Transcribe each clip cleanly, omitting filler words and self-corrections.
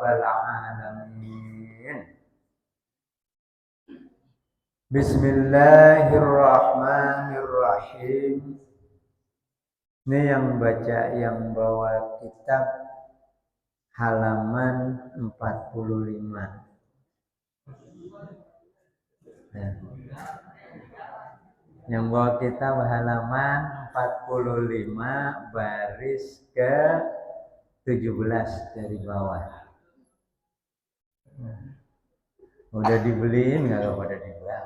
rabbal alamin. Bismillahirrahmanirrahim. Ini yang baca, yang bawa kitab halaman 45. Nah, yang bawa kitab halaman 45 baris ke 17 dari bawah. Udah dibeliin nggak pada dijual?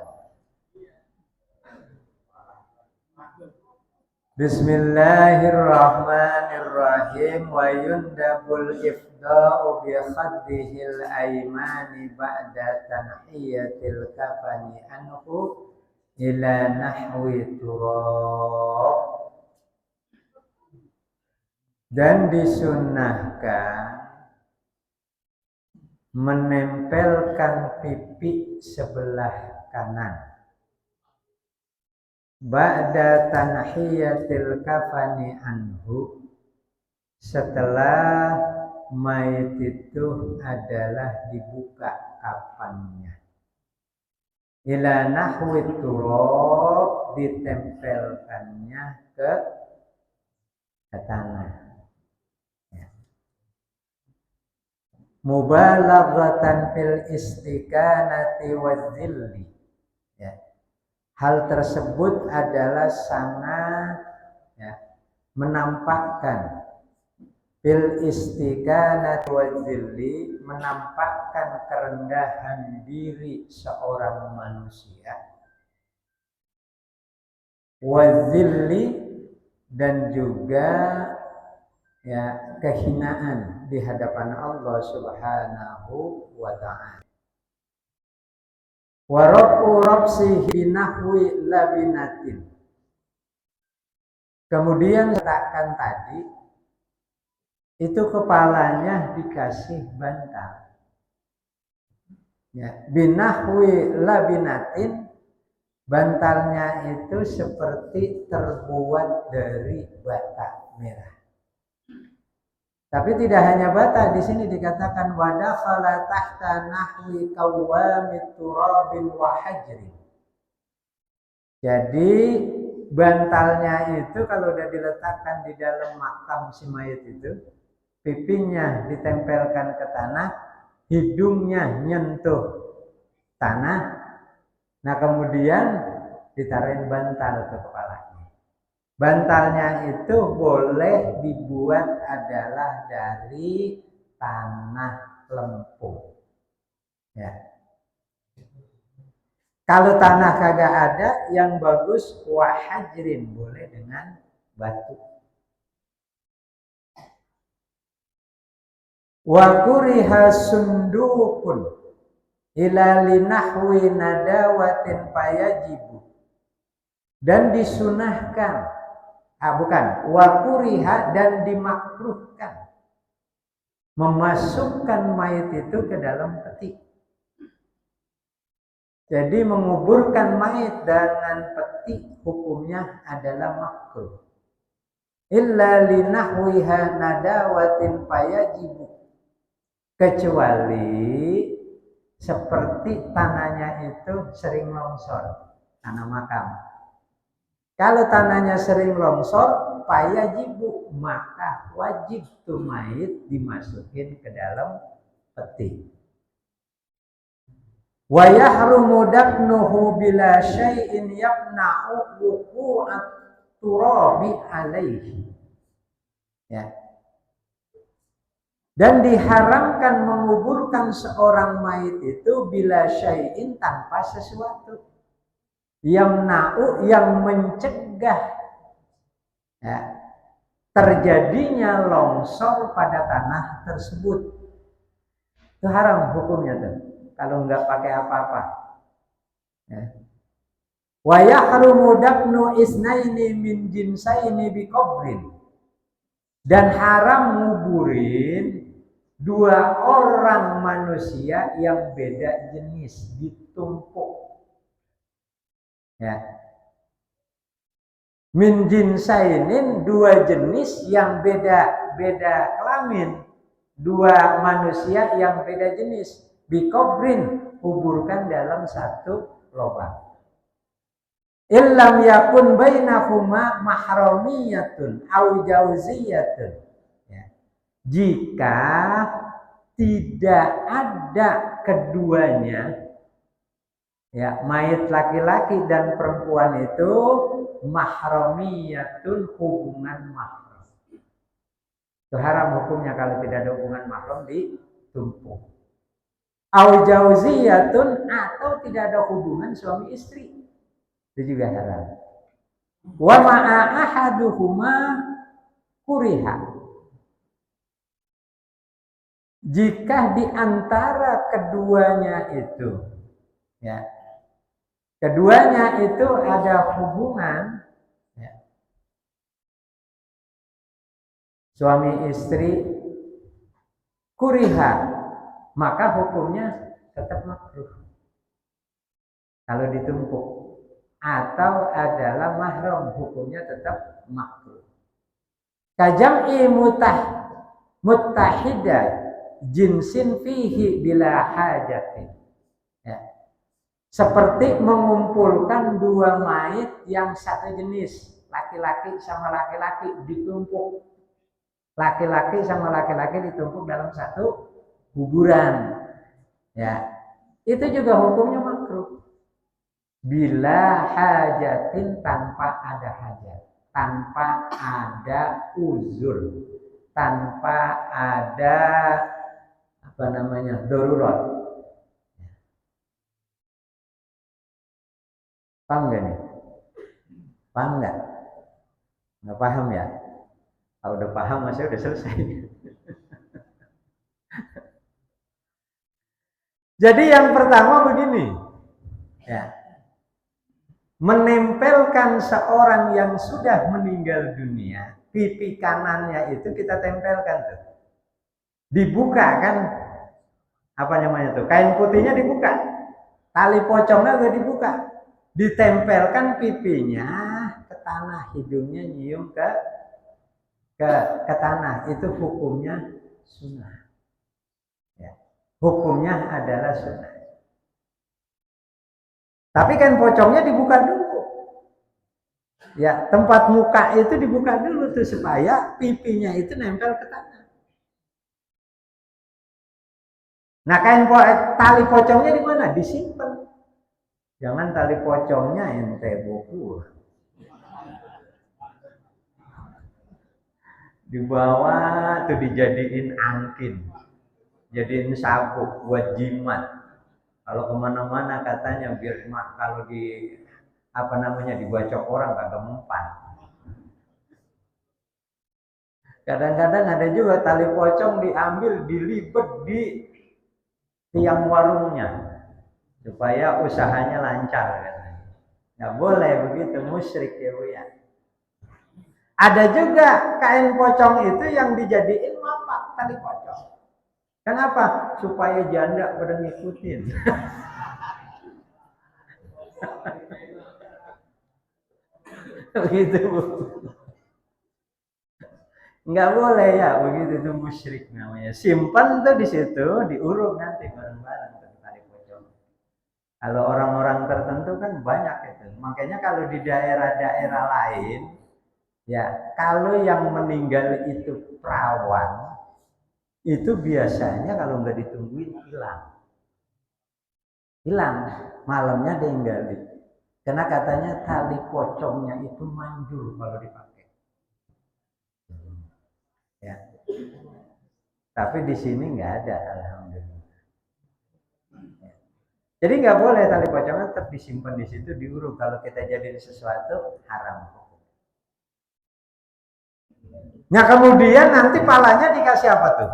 Bismillahirrahmanirrahim. Wa yundabul ifda'u bi khaddihil aymani ba'da tanhiyatil kafani anhu ila nahwi turab. Dan disunnahkan menempelkan pipi sebelah kanan ba'da tanhiyatil kafani anhu, setelah mayit itu adalah dibuka kafannya, ila nahwi turab, ditempelkannya ke tanah. Mubalaghatan fil istiqanati wadzilli. Ya. Hal tersebut adalah sangat menampakkan fil istiqanati wadzilli, menampakkan kerendahan diri seorang manusia, wadzilli, dan juga kehinaan di hadapan Allah Subhanahu wa ta'ala. Wa rafu rabsihi nahwi labinatin. Kemudian letakkan tadi itu kepalanya dikasih bantal. Ya, binahwi labinatin, bantalnya itu seperti terbuat dari bata merah. Tapi tidak hanya bata, di sini dikatakan wadakhala tahta nahwi qawwamit turabin wa hajrin. Jadi bantalnya itu kalau udah diletakkan di dalam makam si mayit itu, pipinya ditempelkan ke tanah, hidungnya nyentuh tanah, nah kemudian ditaruhin bantal ke kepalanya. Bantalnya itu boleh dibuat adalah dari tanah lempung. Ya. Kalau tanah kagak ada, yang bagus wahajrin, boleh dengan batu. Wa kuriha sundukun ila linahwi nadawatin payajibu. Dan disunahkan, wakuriha, dan dimakruhkan memasukkan mayit itu ke dalam peti. Jadi menguburkan mayit dengan peti hukumnya adalah makruh. Illa linahwiha nadawatin payajibu, kecuali seperti tanahnya itu sering longsor, tanah makam. Kalau tanahnya sering longsor, payajibu, maka wajib tuh mayit dimasukin ke dalam peti. Wa yahrumu dafnuhu bila syai'in yamna'u wuqu'at turabi alaihi. Ya. Dan diharamkan menguburkan seorang mayit itu bila syai'in, tanpa sesuatu, yamna'u, yang mencegah terjadinya longsor pada tanah tersebut. Itu haram hukumnya tuh, kalau nggak pakai apa-apa. Wa yahrumu dafnu isnaini min jinsaini bi qabrin. Dan haram nguburin dua orang manusia yang beda jenis, ditumpuk. Ya. Min jinsainin, dua jenis yang beda kelamin, dua manusia yang beda jenis. Bikobrin, kuburkan dalam satu lubang. Illam yakun bainahuma mahramiyatun au jauziyatun. Ya. Jika tidak ada keduanya, ya, mayit laki-laki dan perempuan itu mahramiyatun, hubungan mahram. Itu haram hukumnya kalau tidak ada hubungan mahram ditumpuk. Au jauziyatun, atau tidak ada hubungan suami istri. Itu juga haram. Wa ma'a ahaduhuma kuriha. Jika di antara keduanya itu, ya, keduanya itu ada hubungan, ya, suami istri, kuriha, maka hukumnya tetap makruh kalau ditumpuk. Atau adalah mahram, hukumnya tetap makruh. Kajam'i muttahidah jinsin fihi bila hajatin. Ya. Seperti mengumpulkan dua mayit yang satu jenis, laki-laki sama laki-laki ditumpuk. Laki-laki sama laki-laki ditumpuk dalam satu kuburan. Ya. Itu juga hukumnya makruh. Bila hajatin, tanpa ada hajat, tanpa ada uzur, tanpa ada darurat. Paham gak nih? Paham gak? Nggak paham ya? Kalau udah paham masih udah selesai. Jadi yang pertama begini, ya, menempelkan seorang yang sudah meninggal dunia, pipi kanannya itu kita tempelkan tuh. Dibuka kan, apa namanya tuh, kain putihnya dibuka, tali pocongnya udah dibuka, ditempelkan pipinya ke tanah, hidungnya nyium ke tanah. Itu hukumnya sunnah. Ya. Hukumnya adalah sunnah. Tapi kan pocongnya dibuka dulu. Ya, tempat muka itu dibuka dulu tuh supaya pipinya itu nempel ke tanah. Nah, tali pocongnya di mana? Disimpan. Jangan tali pocongnya ente buku. Dibawa tuh dijadiin angkin, jadiin sabuk buat jimat. Kalau kemana-mana katanya biar kalau dibacok orang kagak mempan. Kadang-kadang ada juga tali pocong diambil, dilibet di tiang warungnya supaya usahanya lancar. Nggak boleh begitu, musyrik ya Bu ya. Ada juga kain pocong itu yang dijadiin mapak tali pocong. Kenapa? Supaya janda pada ngikutin. Begitu Bu. Nggak boleh ya begitu, itu musyrik namanya. Simpan tuh di situ, diuruk nanti bareng-bareng tali pocong. Kalau orang-orang tertentu kan banyak itu. Makanya kalau di daerah-daerah lain, ya kalau yang meninggal itu perawan, itu biasanya kalau nggak ditungguin hilang, malamnya diinggalin. Karena katanya tali pocongnya itu manjur kalau dipakai. Ya. Tapi di sini nggak ada, alhamdulillah. Ya. Jadi nggak boleh tali pocongnya tetap disimpan di situ, diuruk. Kalau kita jadiin sesuatu haram. Nah kemudian nanti palanya dikasih apa tuh?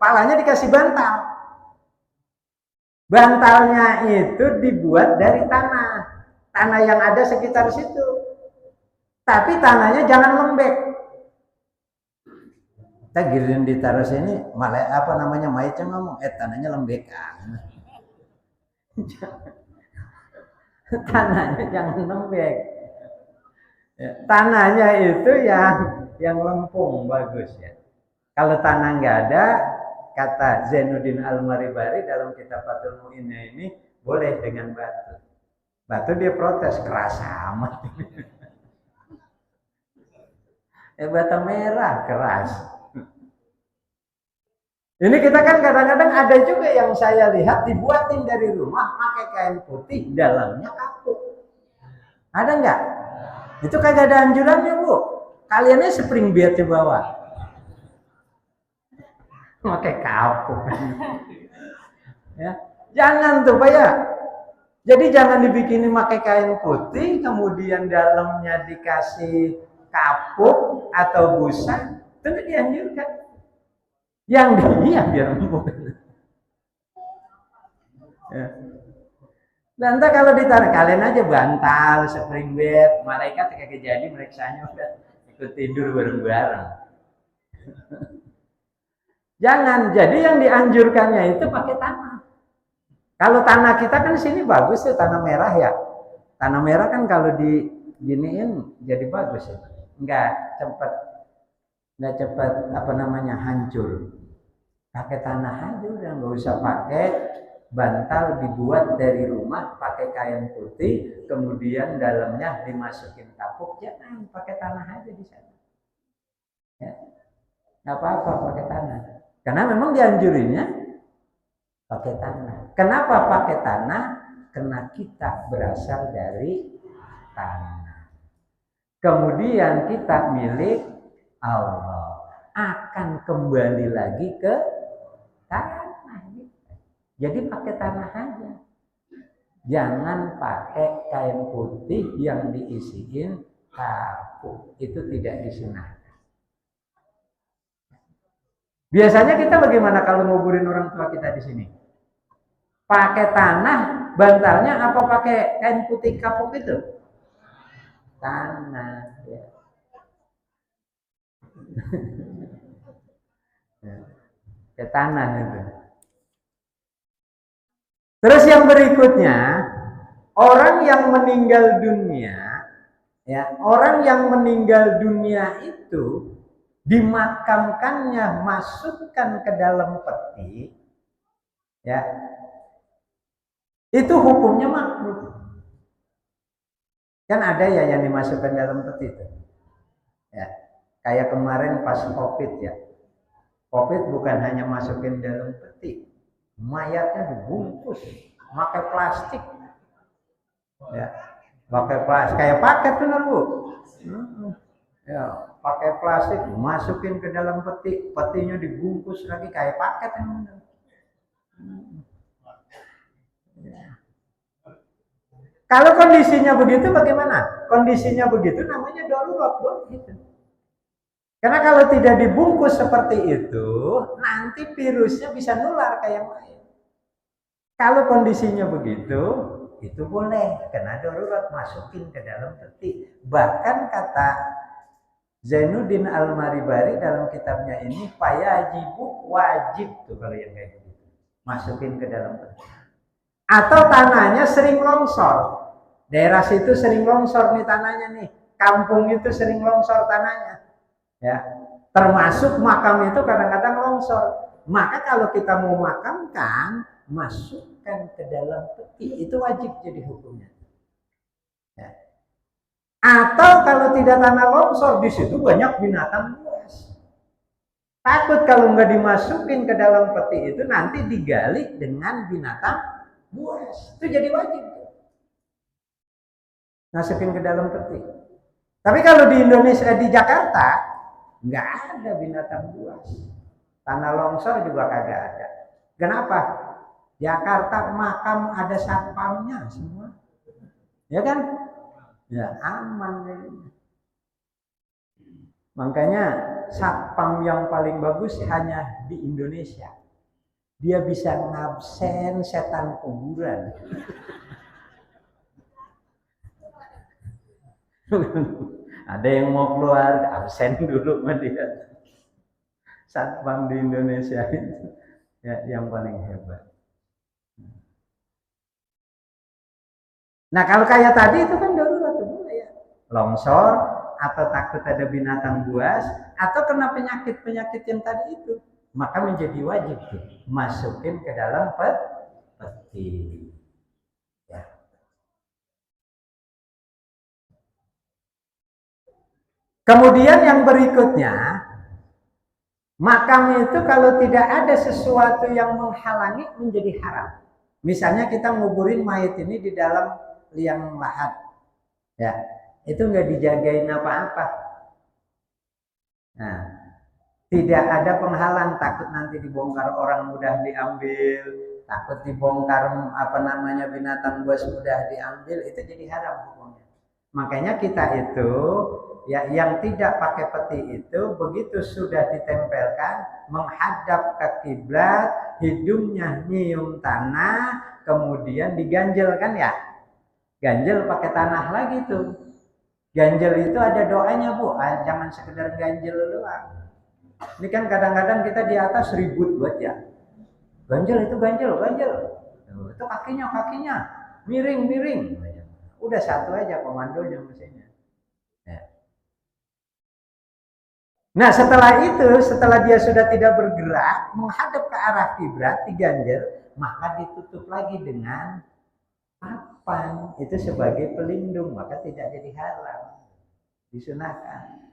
Palanya dikasih bantal. Bantalnya itu dibuat dari tanah yang ada sekitar situ. Tapi tanahnya jangan lembek. Kita giring ditaruh sini, malah mayitnya ngomong, tanahnya lembekan. Tanahnya jangan lembek. Ya, tanahnya itu yang lempung bagus ya. Kalau tanah nggak ada, kata Zainuddin Al-Maribari dalam kitab Fathul Mu'innya ini boleh dengan batu. Batu dia protes, keras amat. Bata merah keras. Ini kita kan kadang-kadang ada juga yang saya lihat dibuatin dari rumah pakai kain putih, dalamnya kapuk. Ada nggak? Itu kagak ada anjurannya, Bu. Kaliannya spring bed ke bawah. Pakai kapuk. Ya. Jangan tuh, Pak ya. Jadi jangan dibikinin pakai kain putih, kemudian dalamnya dikasih kapuk atau busa, itu nggak dianjurkan. Yang dia biar empuk. Ya. Dan entah kalau ditaruh kalian aja bantal, spring bed, malaikat kayak jadi meriksanya udah ikut tidur bareng-bareng. Jangan, jadi yang dianjurkannya itu pakai tanah. Kalau tanah kita kan sini bagus ya, tanah merah ya. Tanah merah kan kalau diginiin jadi bagus ya. Nggak cepat apa namanya hancur. Pakai tanah aja udah, nggak usah pakai bantal dibuat dari rumah pakai kain putih, kemudian dalamnya dimasukin kapuk. Jangan, pakai tanah aja di sana. Ya. Nggak apa-apa pakai tanah. Karena memang dianjurinnya pakai tanah. Kenapa pakai tanah? Karena kita berasal dari tanah. Kemudian kita milik Allah. Akan kembali lagi ke tanah. Jadi pakai tanah aja. Jangan pakai kain putih yang diisiin kapuk. Itu tidak disunahkan. Biasanya kita bagaimana kalau nguburin orang tua kita di sini? Pakai tanah, bantalnya apa pakai kain putih kapuk itu? Tanah. Ya. Ke tanah itu. Terus yang berikutnya, orang yang meninggal dunia, ya, orang yang meninggal dunia itu dimakamkannya, masukkan ke dalam peti, ya, itu hukumnya makruh. Kan ada ya yang dimasukkan dalam peti itu, ya, kayak kemarin pas COVID ya, COVID bukan hanya masukin dalam peti, mayatnya dibungkus, pakai plastik, ya, pakai plastik, kayak paket benar Bu. Ya, pakai plastik, masukin ke dalam peti, petinya dibungkus lagi kayak paket yang benar. Ya. Kalau kondisinya begitu bagaimana? Kondisinya begitu namanya darurat, gitu. Karena kalau tidak dibungkus seperti itu, nanti virusnya bisa nular ke yang lain. Kalau kondisinya begitu, itu boleh, karena darurat masukin ke dalam peti. Bahkan kata Zainuddin Al-Maribari dalam kitabnya ini, fayajibu, wajib tuh kalau yang kayak gitu, masukin ke dalam peti. Atau tanahnya sering longsor, daerah situ sering longsor nih tanahnya nih, kampung itu sering longsor tanahnya, ya, termasuk makam itu kadang-kadang longsor. Maka kalau kita mau makamkan, masukkan ke dalam peti, itu wajib jadi hukumnya. Ya. Atau kalau tidak tanah longsor, di situ banyak binatang buas. Takut kalau nggak dimasukin ke dalam peti itu nanti digali dengan binatang buas. Itu jadi wajib. Masukin ke dalam peti. Tapi kalau di Indonesia, di Jakarta, nggak ada binatang buas. Tanah longsor juga kagak ada. Kenapa? Jakarta makam ada satpamnya semua. Ya kan? Ya aman. Makanya satpam yang paling bagus hanya di Indonesia. Dia bisa ngabsen setan kuburan. Ada yang mau keluar, absen dulu sama dia. Satpam di Indonesia itu ya, yang paling hebat. Nah kalau kayak tadi itu kan darurat tuh ya. Longsor, atau takut ada binatang buas, atau kena penyakit-penyakit yang tadi itu. maka menjadi wajib tuh masukin ke dalam peti. Ya. Kemudian yang berikutnya, makam itu kalau tidak ada sesuatu yang menghalangi menjadi haram. Misalnya kita nguburin mayat ini di dalam liang lahat, ya itu nggak dijagain apa-apa. Nah, tidak ada penghalang, takut nanti dibongkar orang mudah diambil, takut dibongkar binatang buas mudah diambil, itu jadi haram hukumnya. Makanya kita itu ya yang tidak pakai peti itu begitu sudah ditempelkan menghadap ke kiblat, hidungnya nyium tanah, kemudian diganjel kan ya, ganjel pakai tanah lagi tuh. Ganjel itu ada doanya Bu, jangan sekedar ganjel doang. Ini kan kadang-kadang kita di atas ribut buat ya. Ganjel itu ganjel. Itu kakinya miring. Udah satu aja komandonya mestinya. Ya. Nah setelah itu, setelah dia sudah tidak bergerak menghadap ke arah kiblat diganjel, maka ditutup lagi dengan papan. Itu sebagai pelindung, maka tidak jadi haram. Disunahkan.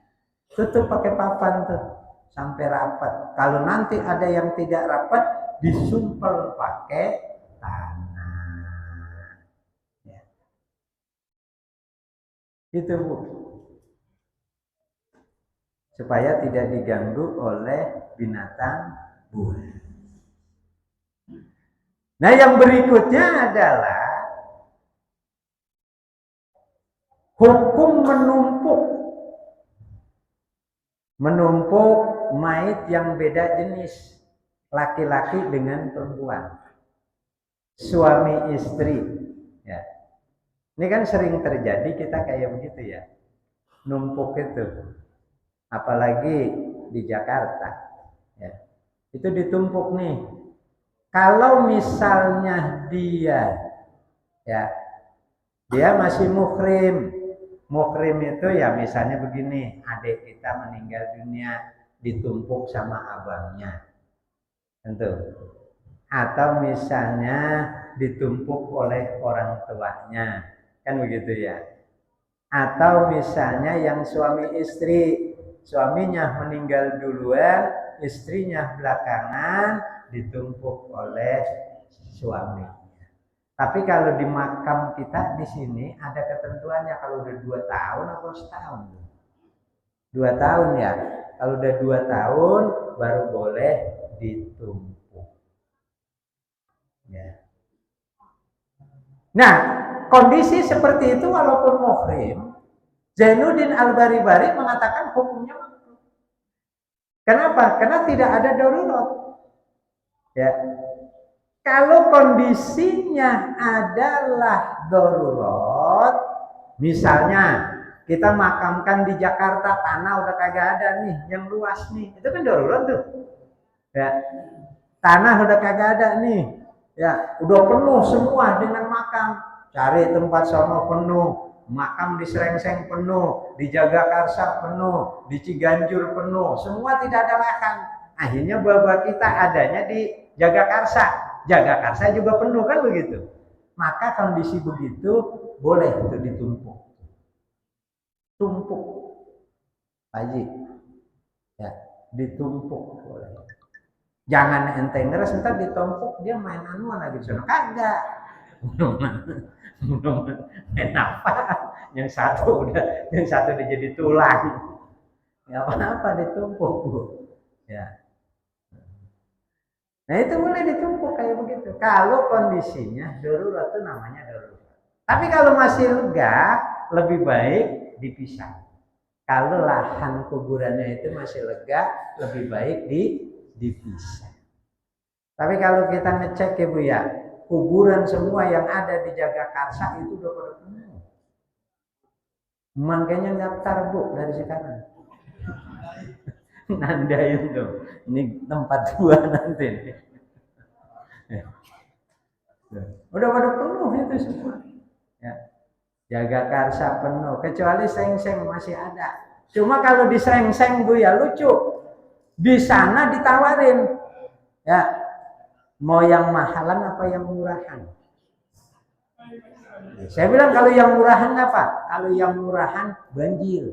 Tutup pakai papan tuh sampai rapat. Kalau nanti ada yang tidak rapat, disumpel pakai tanah. Ya. Itu Bu. Supaya tidak diganggu oleh binatang buas. Nah yang berikutnya adalah hukum menumpuk mayit yang beda jenis, laki-laki dengan perempuan, suami istri. Ya. Ini kan sering terjadi kita kayak begitu ya, numpuk itu, apalagi di Jakarta. Ya. Itu ditumpuk nih. Kalau misalnya dia masih muhrim. Muhrim itu ya misalnya begini, adik kita meninggal dunia ditumpuk sama abangnya. Tentu. Atau misalnya ditumpuk oleh orang tuanya. Kan begitu ya. Atau misalnya yang suami istri, suaminya meninggal duluan, istrinya belakangan ditumpuk oleh suami. Tapi kalau di makam kita di sini ada ketentuannya, kalau udah 2 tahun atau setahun. 2 tahun ya. Kalau udah 2 tahun baru boleh ditumpuk. Ya. Nah, kondisi seperti itu walaupun muhrim, Zainuddin Al-Baribari mengatakan hukumnya makruh. Kenapa? Karena tidak ada darurat. Ya. Kalau kondisinya adalah darurat, misalnya kita makamkan di Jakarta, tanah udah kagak ada nih, yang luas nih, itu kan darurat tuh. Ya, tanah udah kagak ada nih, ya udah penuh semua dengan makam, cari tempat sono penuh, makam di Srengseng penuh, di Jagakarsa penuh, di Ciganjur penuh, semua tidak ada lahan. Akhirnya bapak kita adanya di Jagakarsa. Jagakarsa juga penuh kan begitu. Maka kondisi begitu boleh itu ditumpuk. Tumpuk. Haji. Ya, ditumpuk boleh. Jangan ente ngeres entar ditumpuk dia main anuan lagi di sana. Kagak. Main apa? Yang satu udah jadi tulang. Ya apa-apa ditumpuk, Bu. Ya. Nah itu boleh ditumpuk kayak begitu. Kalau kondisinya darurat itu namanya darurat. Tapi kalau masih lega, lebih baik dipisah. Kalau lahan kuburannya itu masih lega, lebih baik dipisah. Tapi kalau kita ngecek ya Bu ya, kuburan semua yang ada di Jagakarsa itu udah pada penuh. Makanya daftar Bu dari sekarang. Nandain tuh, ini tempat gua nanti nih. Udah pada penuh itu semua. Ya. Jagakarsa penuh, kecuali Srengseng masih ada. Cuma kalau di Srengseng Bu ya lucu. Di sana ditawarin, ya mau yang mahalan apa yang murahan? Saya bilang kalau yang murahan apa? Kalau yang murahan banjir.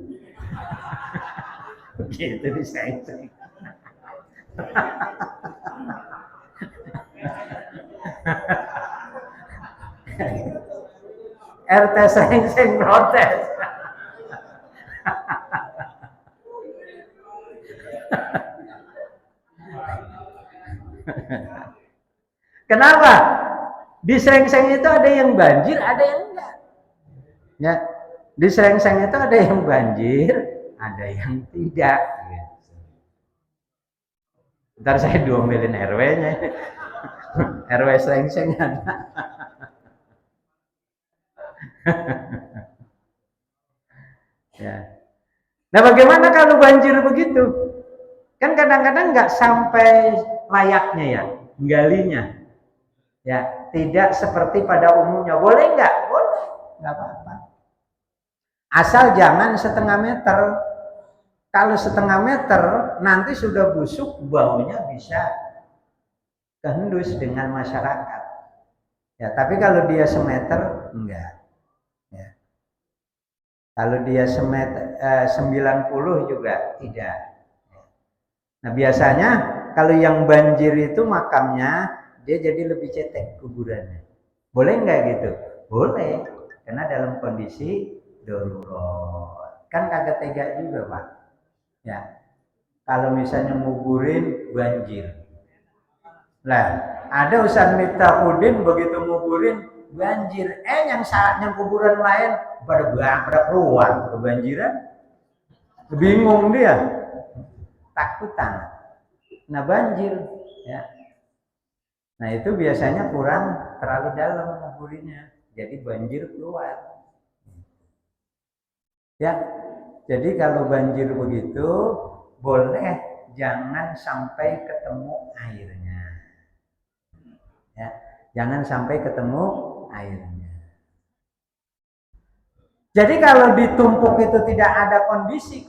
Begitu disayang. RT sering protes. Kenapa? Di Srengseng itu ada yang banjir, ada yang enggak. Ya, di Srengseng itu ada yang banjir, ada yang tidak. Ntar saya diomelin RW-nya. RW Srengseng ada. Ya. Nah, bagaimana kalau banjir begitu? Kan kadang-kadang nggak sampai layaknya ya, galinya. Ya, tidak seperti pada umumnya. Boleh nggak? Boleh, nggak apa-apa. Asal jangan setengah meter. Kalau setengah meter, nanti sudah busuk, baunya bisa kehendus dengan masyarakat. Ya, tapi kalau dia semeter, enggak. Ya. Kalau dia semeter 90 juga tidak. Nah, biasanya kalau yang banjir itu makamnya dia jadi lebih cetek kuburannya. Boleh nggak gitu? Boleh, karena dalam kondisi darurat. Kan kagak tega juga, Pak. Ya, kalau misalnya nguburin banjir. Lah, ada Ustaz Miftahudin begitu nguburin banjir. Yang saatnya kuburan lain pada keluar kebanjiran. Bingung dia. Takutan. Nah, banjir ya. Nah, itu biasanya kurang terlalu dalam nguburinya. Jadi banjir keluar. Ya. Jadi kalau banjir begitu boleh jangan sampai ketemu airnya. Ya, jangan sampai ketemu airnya. Jadi kalau ditumpuk itu tidak ada kondisi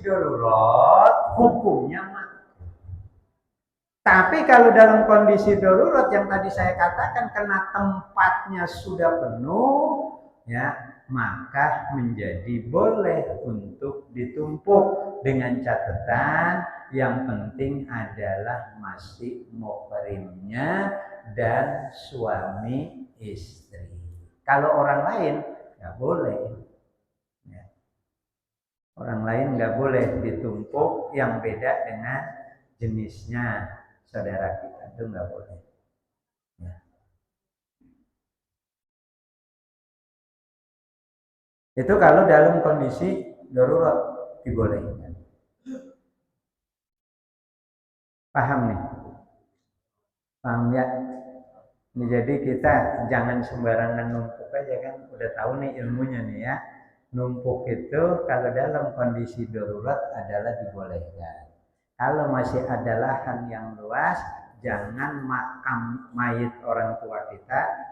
darurat, hukumnya mati. Tapi kalau dalam kondisi darurat yang tadi saya katakan karena tempatnya sudah penuh, ya, maka menjadi boleh untuk ditumpuk dengan catatan yang penting adalah masih muhrimnya dan suami istri. Kalau orang lain nggak boleh. Ya. Orang lain nggak boleh ditumpuk yang beda dengan jenisnya saudara kita, itu nggak boleh. Ya. Itu kalau dalam kondisi darurat dibolehkan. Paham nih? Paham ya? Ini jadi kita jangan sembarangan numpuk aja kan, udah tahu nih ilmunya nih ya. Numpuk itu kalau dalam kondisi darurat adalah dibolehkan. Kalau masih ada lahan yang luas, jangan makam mayit orang tua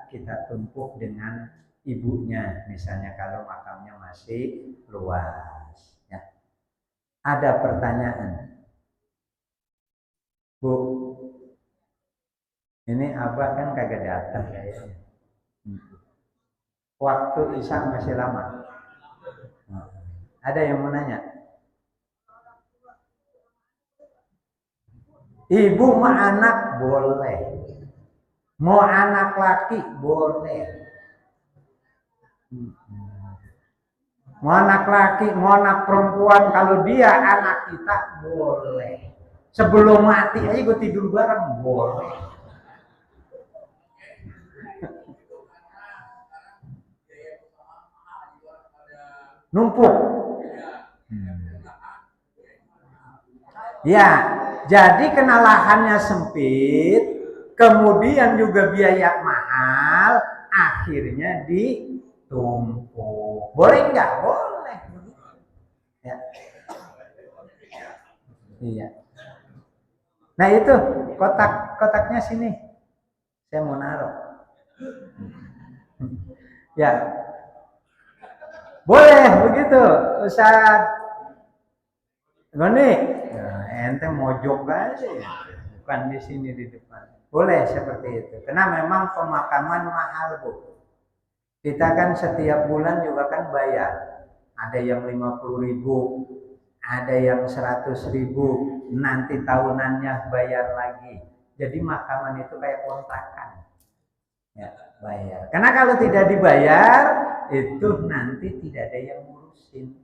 kita tumpuk dengan ibunya. Misalnya kalau makamnya masih luas. Ya. Ada pertanyaan? Bu, ini Abah kan kagak datang kayaknya. Waktu Isya masih lama. Ada yang mau nanya? Ibu mau anak boleh. Mau anak laki boleh. Mau anak laki, mau anak perempuan, kalau dia anak kita boleh. Sebelum mati aja gue tidur bareng boleh. Numpuk. Ya, jadi kena lahannya sempit, kemudian juga biaya mahal, akhirnya ditumpuk. Boleh nggak? Boleh. Ya. Iya. Nah itu kotaknya sini, saya mau naruh. Ya, boleh begitu, Ustaz Goni. Nah, ente mojok aja ya, bukan di sini di depan. Boleh seperti itu. Karena memang pemakaman mahal, Bu. Kita kan setiap bulan juga kan bayar. Ada yang 50.000, ada yang 100.000, nanti tahunannya bayar lagi. Jadi makaman itu kayak kontrakan. Ya, bayar. Karena kalau tidak dibayar, itu nanti tidak ada yang ngurusin.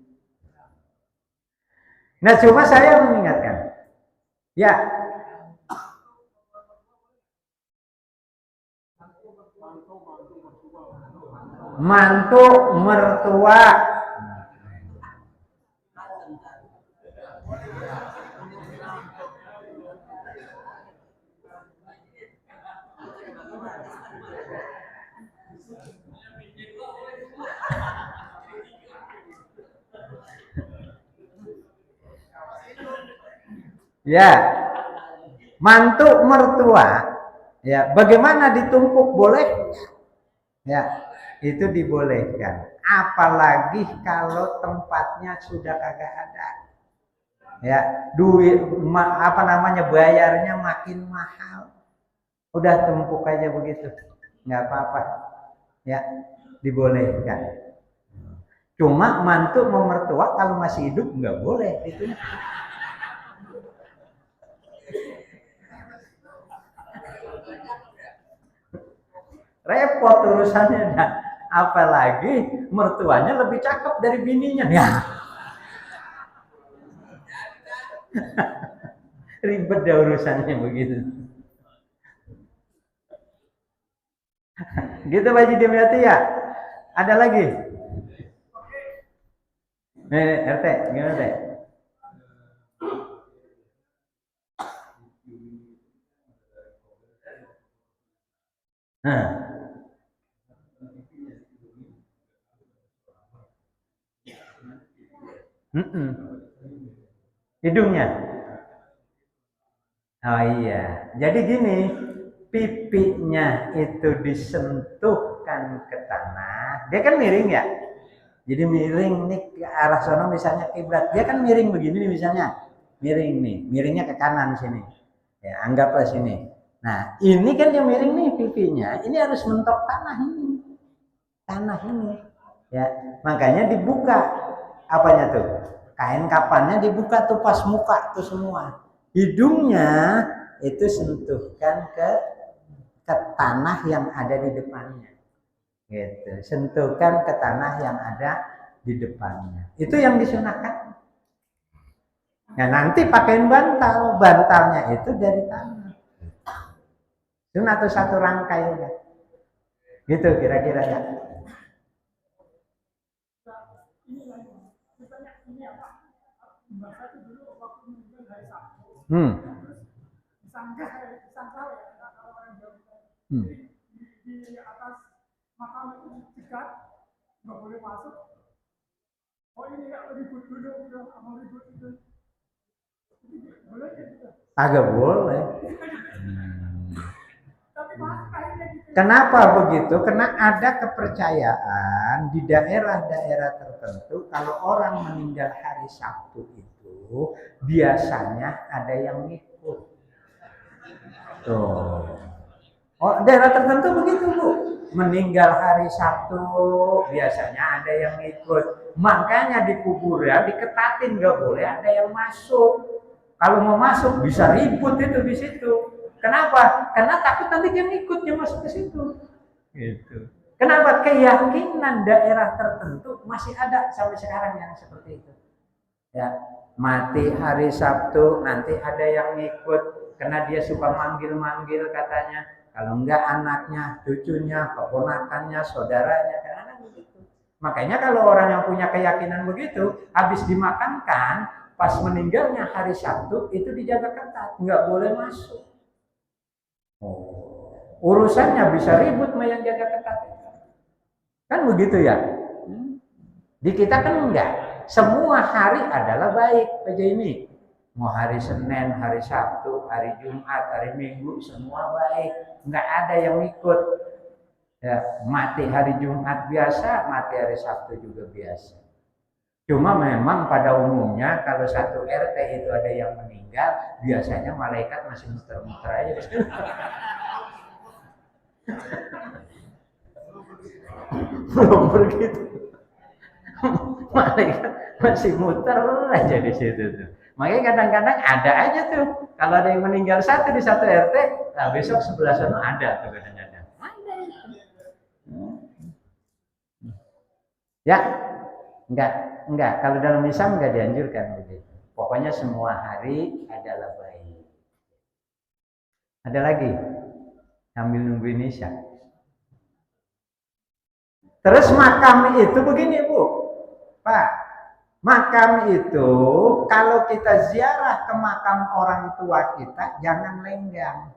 Nah, cuma saya mengingatkan. Ya, mantu mertua. Ya, mantu mertua. Ya, bagaimana ditumpuk boleh? Ya, itu dibolehkan. Apalagi kalau tempatnya sudah kagak ada. Ya, duit apa namanya bayarnya makin mahal. Udah tumpuk aja begitu, nggak apa-apa. Ya, dibolehkan. Cuma mantu memertua kalau masih hidup nggak boleh itu. Repot urusannya. Nah, apalagi mertuanya lebih cakep dari bininya. Ya. Ribet deh urusannya begitu. Gitu Pak Dimyati ya. Ada lagi? RT, gimana teh? Nah. Hidungnya. Oh iya. Jadi gini, pipinya itu disentuhkan ke tanah. Dia kan miring ya. Jadi miring nih ke arah sono misalnya kiblat. Dia kan miring begini nih misalnya. Miring nih, miringnya ke kanan sini. Ya, anggaplah sini. Nah, ini kan yang miring nih pipinya. Ini harus mentok tanah ini. Tanah ini. Ya, makanya dibuka apanya tuh? Kain kapannya dibuka tuh pas muka tuh semua. Hidungnya itu sentuhkan ke tanah yang ada di depannya. Gitu. Sentuhkan ke tanah yang ada di depannya. Itu yang disunahkan. Nah, nanti pakein bantal, bantalnya itu dari tanah. Sunah tuh satu rangkai ya. Gitu kira-kira ya. Hmm. Di atas makam itu dicegat, nggak boleh masuk. Oh ini ya ribut dulu, sama ribut itu. Boleh gitu? Agak boleh. Kenapa begitu? Karena ada kepercayaan di daerah-daerah tertentu kalau orang meninggal hari Sabtu itu biasanya ada yang ngikut. Tuh. Oh, daerah tertentu begitu, Bu. Meninggal hari Sabtu biasanya ada yang ngikut. Makanya di kuburan diketatin, nggak boleh ada yang masuk. Kalau mau masuk bisa ribut itu di situ. Kenapa? Karena takut nanti dia ngikut yang masuk ke situ. Gitu. Kenapa? Keyakinan daerah tertentu masih ada sampai sekarang yang seperti itu. Ya, mati hari Sabtu nanti ada yang ngikut karena dia suka manggil-manggil katanya. Kalau enggak anaknya, cucunya, keponakannya, saudaranya, kan begitu. Makanya kalau orang yang punya keyakinan begitu, habis dimakamkan, pas meninggalnya hari Sabtu itu dijaga ketat, nggak boleh masuk. Oh, urusannya bisa ribut sama yang jaga ketat. Kan begitu ya? Di kita kan enggak. Semua hari adalah baik aja ini. Mau hari Senin, hari Sabtu, hari Jumat, hari Minggu, semua baik. Enggak ada yang ikut. Ya, mati hari Jumat biasa, mati hari Sabtu juga biasa. Cuma memang pada umumnya kalau satu RT itu ada yang meninggal, biasanya malaikat masih muter-muter aja di situ. Belum begitu. Malaikat masih muter aja di situ tuh. Makanya kadang-kadang ada aja tuh. Kalau ada yang meninggal satu di satu RT, nah besok sebelah sana ada tuh kadang-kadang. Ada. Ya, enggak. Kalau dalam Islam enggak dianjurkan begitu. Pokoknya semua hari adalah baik. Ada lagi sambil nungguin Isya. Terus makam itu begini Bu, Pak. Makam itu kalau kita ziarah ke makam orang tua kita jangan lenggang.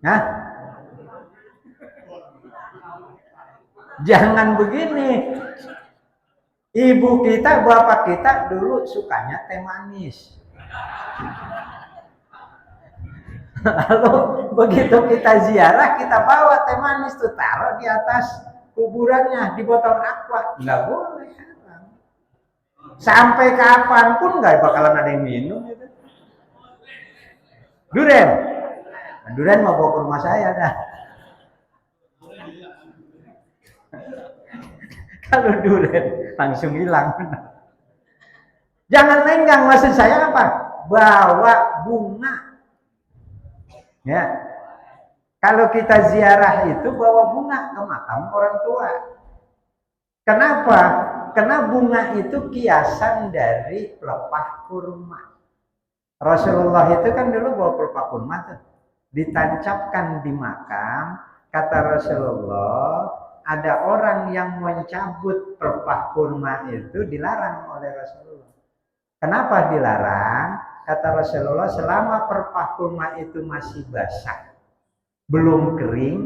Nah, jangan begini. Ibu kita, bapak kita dulu sukanya teh manis. Lalu begitu kita ziarah, kita bawa teh manis tuh taruh di atas kuburannya di botol aqua, nggak boleh. Sampai kapanpun nggak bakalan ada yang minum itu. Duren mau bawa ke rumah saya dah. Kalau duren langsung hilang. Jangan lenggang, maksud saya apa? Bawa bunga. Ya, kalau kita ziarah itu bawa bunga ke makam orang tua. Kenapa? Karena bunga itu kiasan dari pelepah kurma. Rasulullah itu kan dulu bawa pelepah kurma tuh, ditancapkan di makam. Kata Rasulullah, ada orang yang mencabut pelepah kurma itu dilarang oleh Rasulullah. Kenapa dilarang? Kata Rasulullah, selama pelepah kurma itu masih basah, belum kering,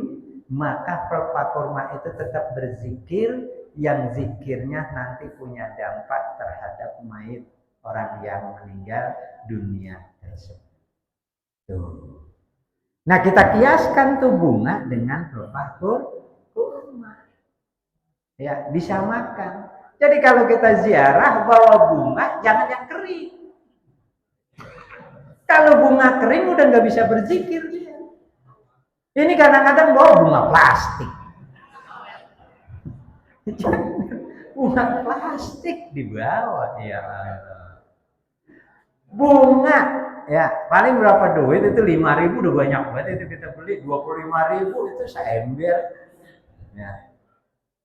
maka pelepah kurma itu tetap berzikir, yang zikirnya nanti punya dampak terhadap mayit orang yang meninggal dunia tersebut. Tuh. Nah, kita kiaskan tuh bunga dengan pelepah kurma. Ya, disamakan. Jadi kalau kita ziarah bawa bunga, jangan yang kering. Kalau bunga kering udah nggak bisa berzikir dia. Ini kadang-kadang bawa bunga plastik. Bunga plastik dibawa, ya. Bunga, ya paling berapa duit itu 5.000 udah banyak banget itu kita beli, 25.000 itu seember. Ya.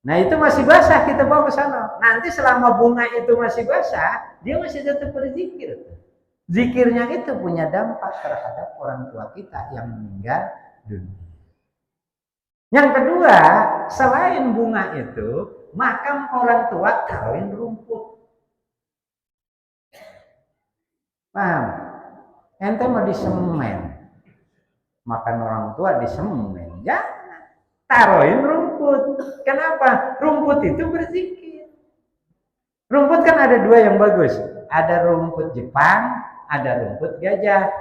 Nah itu masih basah kita bawa ke sana. Nanti selama bunga itu masih basah, dia masih tetap berzikir. Zikirnya itu punya dampak terhadap orang tua kita yang meninggal dunia. Yang kedua, selain bunga itu, makam orang tua taruhin rumput. Paham? Ente mau disemen, makan orang tua disemen, jangan. Taruhin rumput. Kenapa? Rumput itu berzikir. Rumput kan ada dua yang bagus. Ada rumput Jepang, ada rumput gajah.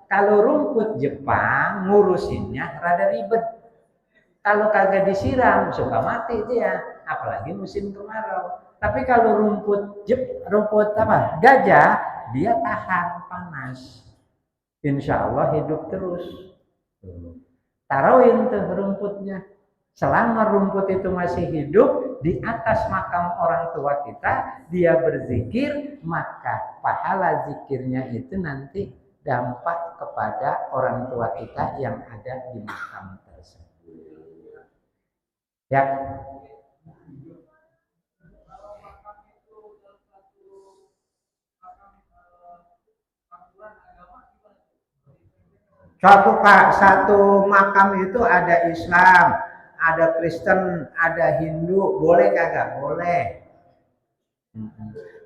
Kalau rumput Jepang ngurusinnya rada ribet. Kalau kagak disiram suka mati dia, apalagi musim kemarau. Tapi kalau rumput gajah, dia tahan panas. Insya Allah hidup terus. Taruhin tuh rumputnya. Selama rumput itu masih hidup di atas makam orang tua kita, dia berzikir, maka pahala zikirnya itu nanti dampak kepada orang tua kita yang ada di makam tersebut. Ya. Satu makam itu ada Islam, ada Kristen, ada Hindu, boleh kagak? Boleh.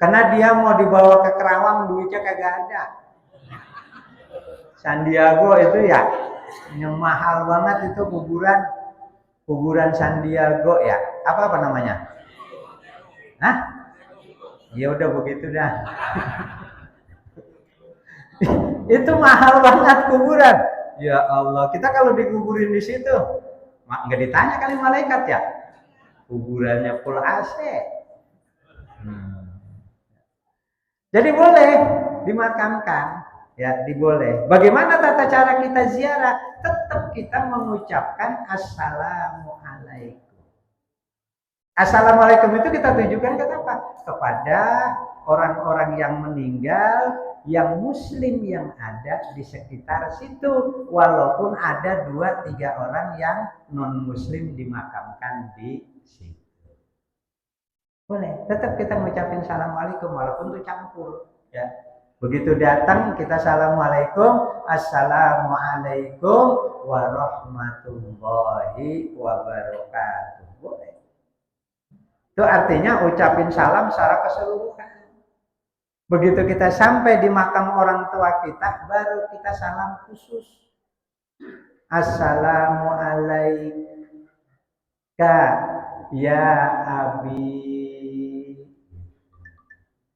Karena dia mau dibawa ke Kerawang, duitnya kagak ada. Sandiago itu ya, yang mahal banget itu kuburan Sandiago ya. Apa namanya? Hah? Ya udah begitu dah. Itu mahal banget kuburan. Ya Allah, kita kalau dikuburin di situ, nggak ditanya kali malaikat ya. kuburannya full AC. Jadi boleh dimakamkan, ya diboleh. Bagaimana tata cara kita ziarah? Tetap kita mengucapkan assalamualaikum. Assalamualaikum itu kita tujukan kenapa? Kepada orang-orang yang meninggal, yang muslim yang ada di sekitar situ. Walaupun ada 2-3 orang yang non-muslim dimakamkan di situ. Boleh, tetap kita ngucapin assalamualaikum walaupun itu campur, ya. Begitu datang kita assalamualaikum, assalamualaikum warahmatullahi wabarakatuh. Boleh. Itu artinya ucapin salam secara keseluruhan. Begitu kita sampai di makam orang tua kita, baru kita salam khusus. Assalamualaikum ya abi.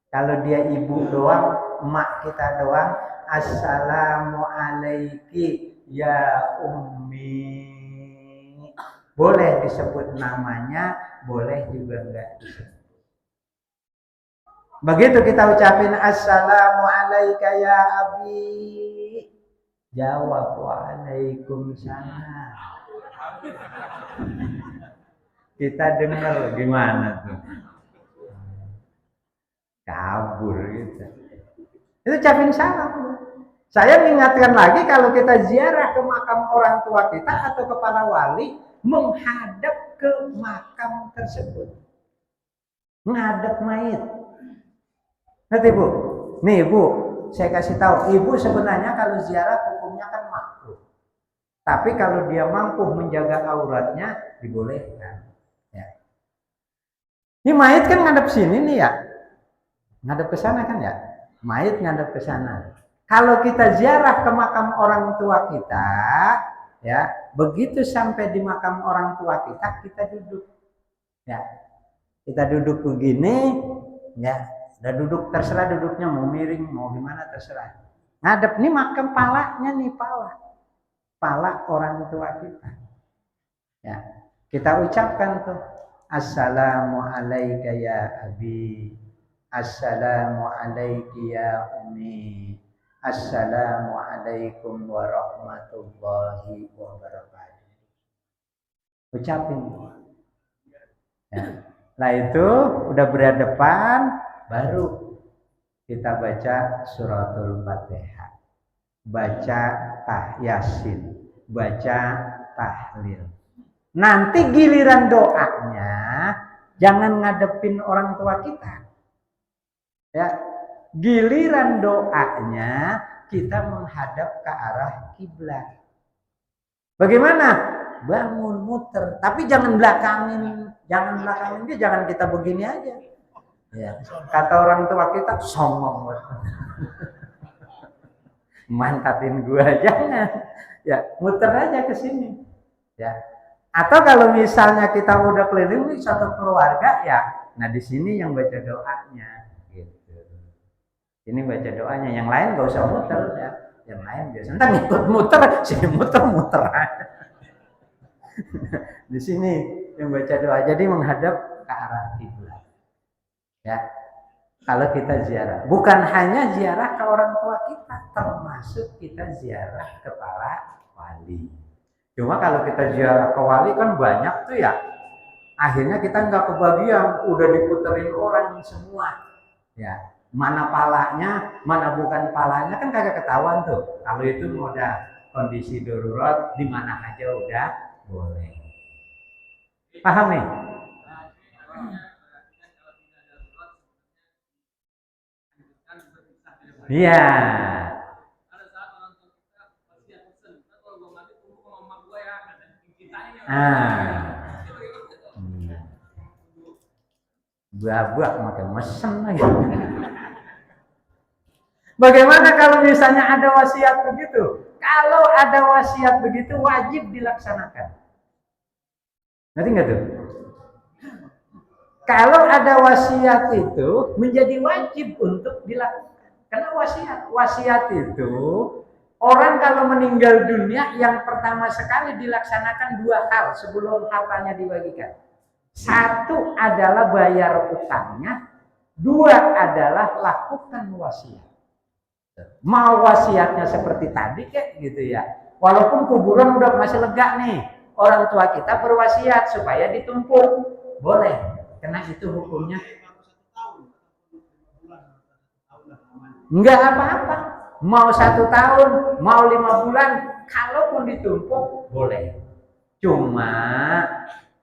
Kalau dia ibu doang, emak kita doang, assalamualaikum ya ummi. Boleh disebut namanya, boleh juga enggak disebut. Begitu kita ucapin assalamualaikum ya abi, jawab waalaikumsalam. Kita dengar gimana tuh? Kabur gitu. Itu ucapin salam. Saya mengingatkan lagi kalau kita ziarah ke makam orang tua kita atau ke para wali, menghadap ke makam tersebut. Menghadap mayit. Nanti Bu, nih Bu, saya kasih tahu, Ibu sebenarnya kalau ziarah hukumnya kan makruh. Tapi kalau dia mampu menjaga auratnya, dibolehkan. Ya. Ini mayit kan ngadep sini nih ya. Ngadep ke sana kan ya? Mayit ngadep ke sana. Kalau kita ziarah ke makam orang tua kita, ya, begitu sampai di makam orang tua kita, kita duduk. Ya. Kita duduk begini, ya. Udah duduk, terserah duduknya mau miring, mau gimana terserah. Ngadep nih makam palanya nih, pala orang tua kita. Ya. Kita ucapkan tuh assalamualaikum ya abi. Assalamualaikum ya ummi. Assalamualaikum warahmatullahi wabarakatuh. Ucapin. Ya. Nah itu udah berhadapan, baru kita baca suratul Fatihah, baca Yasin, baca tahlil. Nanti giliran doanya jangan ngadepin orang tua kita. Ya, giliran doanya kita menghadap ke arah kiblat. Bagaimana? Bangun muter, tapi jangan belakangin dia, jangan kita begini aja. Ya, kata orang tua kita songong banget. Mantatin gua jangan. Ya, muter aja ke sini. Ya. Atau kalau misalnya kita udah keliling nih satu keluarga ya, nah di sini yang baca doanya. Ini baca doanya, yang lain gak usah muter ya. Yang lain biasa entar ngikut muter, sini muter aja. Di sini yang baca doa, jadi menghadap ke arah kiblat. Ya. Kalau kita ziarah, bukan hanya ziarah ke orang tua kita, termasuk kita ziarah ke para wali. Cuma kalau kita ziarah ke wali kan banyak tuh ya. Akhirnya kita nggak kebagian, udah diputerin orang semua. Ya. Mana palanya, mana bukan palanya kan kagak ketahuan tuh. Kalau itu udah kondisi darurat, di mana aja udah boleh. Paham nih? Iya. Buah-buah makin mesen lagi. Bagaimana kalau misalnya ada wasiat begitu? Kalau ada wasiat begitu wajib dilaksanakan. Ngerti nggak tuh? Kalau ada wasiat itu menjadi wajib untuk dilakukan. Karena wasiat itu orang kalau meninggal dunia yang pertama sekali dilaksanakan 2 hal sebelum hartanya dibagikan. Satu adalah bayar utangnya, dua adalah lakukan wasiat. Mau wasiatnya seperti tadi kayak gitu ya. Walaupun kuburan udah masih lega nih, orang tua kita berwasiat supaya ditumpuk, boleh. Karena itu hukumnya enggak apa-apa. Mau 1 tahun, mau 5 bulan, kalaupun ditumpuk boleh. Cuma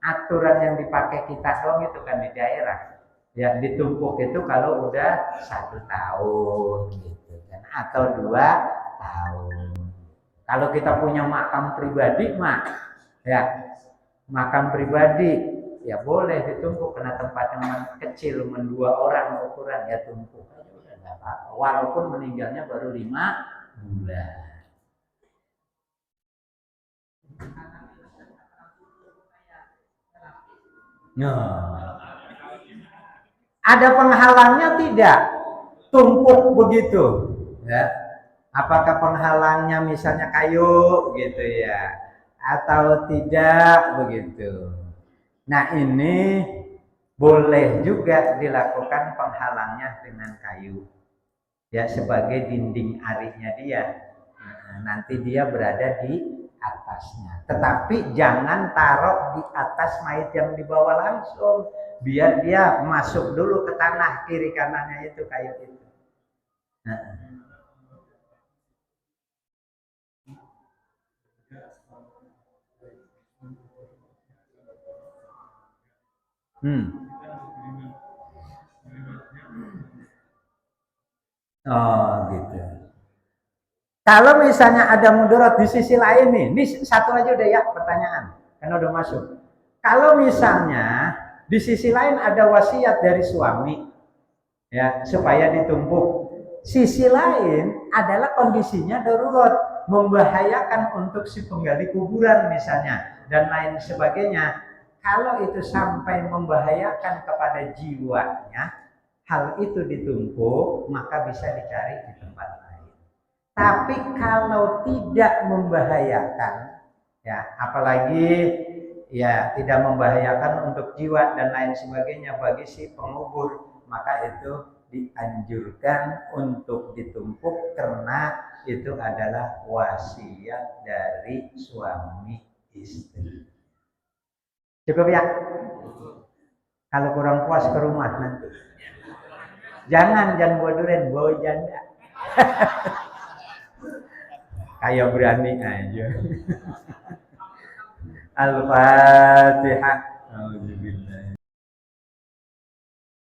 aturan yang dipakai kita doang itu kan di daerah. Ya ditumpuk itu kalau udah 1 tahun gitu kan, atau 2 tahun. Kalau kita punya makam pribadi mah, ya makam pribadi ya boleh ditumpuk karena tempatnya kecil, cuma 2 orang ukuran ya tumpuk. Walaupun meninggalnya baru 5 bulan. Nah, ada penghalangnya tidak? Tumpuk begitu, ya. Apakah penghalangnya misalnya kayu gitu ya, atau tidak begitu? Nah ini boleh juga dilakukan penghalangnya dengan kayu, ya sebagai dinding arinya dia. Nah, nanti dia berada di atasnya. Tetapi jangan taruh di atas mayat yang dibawa langsung, biar dia masuk dulu ke tanah kiri kanannya itu kayu itu. Nah. Oh gitu. Kalau misalnya ada mudarat di sisi lain nih, ini satu aja udah ya pertanyaan, karena udah masuk. Kalau misalnya di sisi lain ada wasiat dari suami, ya supaya ditumpuk. Sisi lain adalah kondisinya darurat, membahayakan untuk si penggali kuburan misalnya dan lain sebagainya. Kalau itu sampai membahayakan kepada jiwanya, hal itu ditumpuk, maka bisa dicari di tempat lain. Tapi kalau tidak membahayakan, ya apalagi ya tidak membahayakan untuk jiwa dan lain sebagainya bagi si pengubur, maka itu dianjurkan untuk ditumpuk karena itu adalah wasiat dari suami istri. Cukup ya? Kalau kurang puas ke rumah nanti. Jangan bawa durian, bawa janda. Kayak berani aja. Al-Fatihah.